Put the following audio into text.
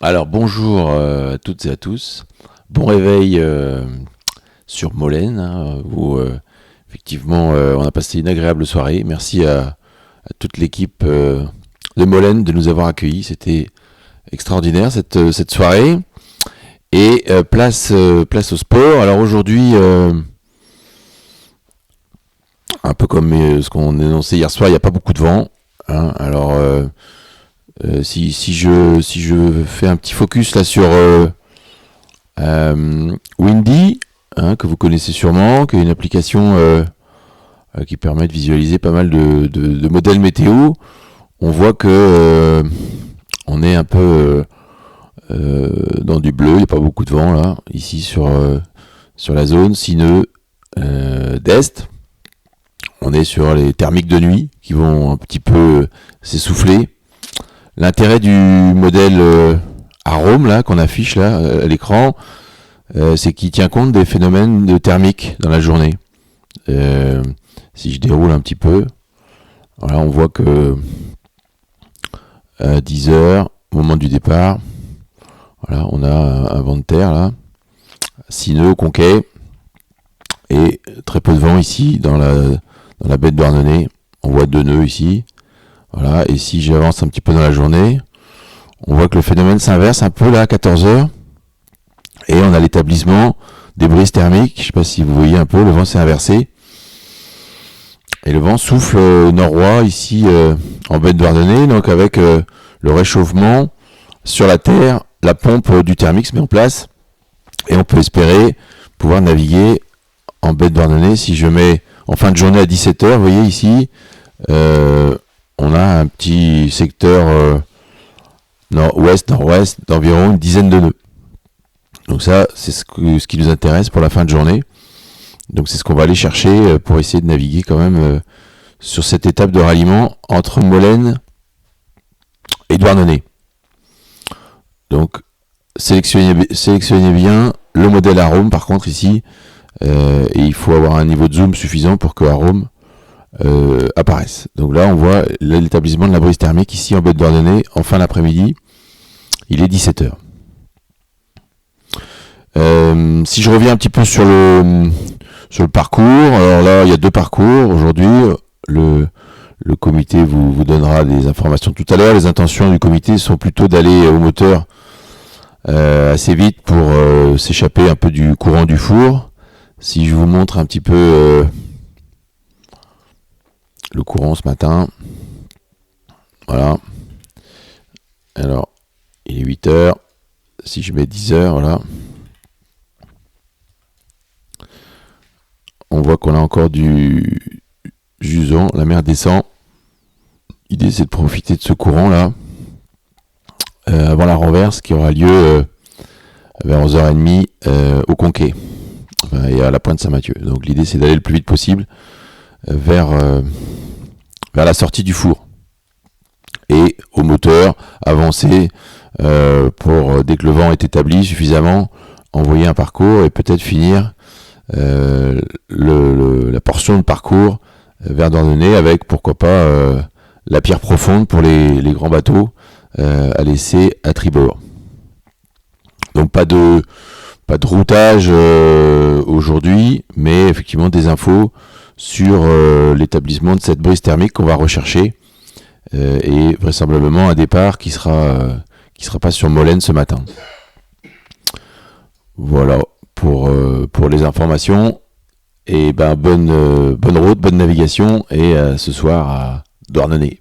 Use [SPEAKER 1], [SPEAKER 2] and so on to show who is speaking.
[SPEAKER 1] Alors bonjour à toutes et à tous. Bon réveil sur Molène, hein, où effectivement on a passé une agréable soirée. Merci à toute l'équipe de Molène de nous avoir accueillis. C'était extraordinaire cette soirée. Et place au sport. Alors aujourd'hui, un peu comme ce qu'on énonçait hier soir, il n'y a pas beaucoup de vent, hein. Alors si je fais un petit focus là sur Windy, hein, que vous connaissez sûrement, qui est une application qui permet de visualiser pas mal de modèles météo. On voit que on est un peu dans du bleu, il n'y a pas beaucoup de vent là, ici sur la zone sineux d'Est. On est sur les thermiques de nuit qui vont un petit peu s'essouffler. L'intérêt du modèle Arome là qu'on affiche là à l'écran, c'est qu'il tient compte des phénomènes de thermique dans la journée. Si je déroule un petit peu, voilà, on voit que à 10 heures, au moment du départ, voilà, on a un vent de terre là, sineux, conquet, et très peu de vent ici dans la baie de Douarnenez. On voit 2 nœuds ici. Voilà, et si j'avance un petit peu dans la journée, on voit que le phénomène s'inverse un peu là à 14 heures. Et on a l'établissement des brises thermiques. Je ne sais pas si vous voyez un peu, le vent s'est inversé. Et le vent souffle nord-ouest ici en baie de Douarnenez. Donc avec le réchauffement sur la terre, la pompe du thermique se met en place. Et on peut espérer pouvoir naviguer en baie de Douarnenez. Si je mets en fin de journée à 17h, vous voyez ici, on a un petit secteur nord-ouest d'environ une dizaine de nœuds. Donc ça, c'est ce qui nous intéresse pour la fin de journée. Donc c'est ce qu'on va aller chercher pour essayer de naviguer quand même sur cette étape de ralliement entre Molène et Douarnenez. Donc sélectionnez bien le modèle Arome par contre ici, et il faut avoir un niveau de zoom suffisant pour que Arome apparaissent. Donc là, on voit l'établissement de la brise thermique ici en baie de Douarnenez en fin d'après-midi. Il est 17h. Si je reviens un petit peu sur le parcours, alors là, il y a 2 parcours aujourd'hui. Le comité vous donnera des informations tout à l'heure. Les intentions du comité sont plutôt d'aller au moteur assez vite pour s'échapper un peu du courant du four. Si je vous montre un petit peu le courant ce matin. Voilà. Alors, il est 8h. Si je mets 10h, voilà. On voit qu'on a encore du jusant. La mer descend. L'idée, c'est de profiter de ce courant-là avant la renverse qui aura lieu vers 11h30 au Conquet et à la pointe Saint-Mathieu. Donc, l'idée, c'est d'aller le plus vite possible vers la sortie du four et au moteur avancer pour dès que le vent est établi suffisamment envoyer un parcours et peut-être finir la portion de parcours vers Douarnenez avec pourquoi pas la pierre profonde pour les grands bateaux à laisser à tribord. Donc pas de routage aujourd'hui, mais effectivement des infos sur l'établissement de cette brise thermique qu'on va rechercher et vraisemblablement un départ qui sera pas sur Molène ce matin. Voilà pour les informations et bonne route, bonne navigation et ce soir à Douarnenez.